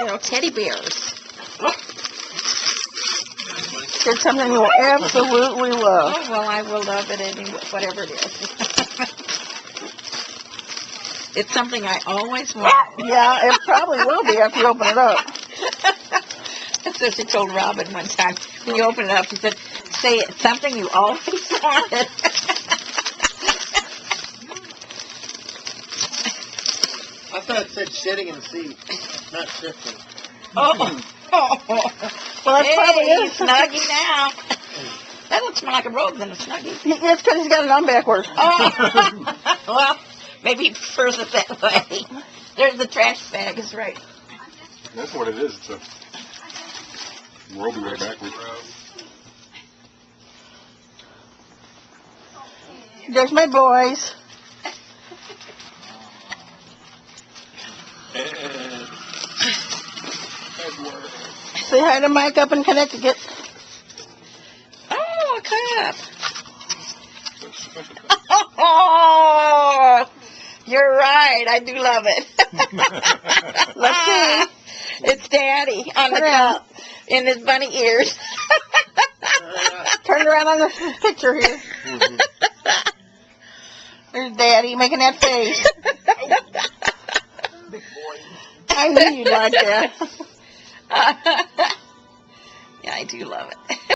little teddy bears. It's something you will absolutely love. Oh, well, I will love it anyway, whatever it is. It's something I always wanted. Yeah, it probably will be after you open it up. That's what she told Robin one time. When you open it up, she said, say it's something you always wanted. I thought it said sitting in the seat, not shifting. Oh. Well, that's probably Hey, it. Snuggie now. That looks more like a robe than a Snuggie. It's because he's got it on backwards. Oh. Well, maybe he prefers it that way. There's the trash bag, is right. That's what it is. It's a robe right backwards. There's my boys. Say hi to Mike up in Connecticut. Oh, a cup. Oh, you're right. I do love it. Let's see. It's Daddy on the Turn around. cup in his bunny ears. Turn around on this picture here. There's Daddy making that face. I knew you'd like that. Yeah, I do love it.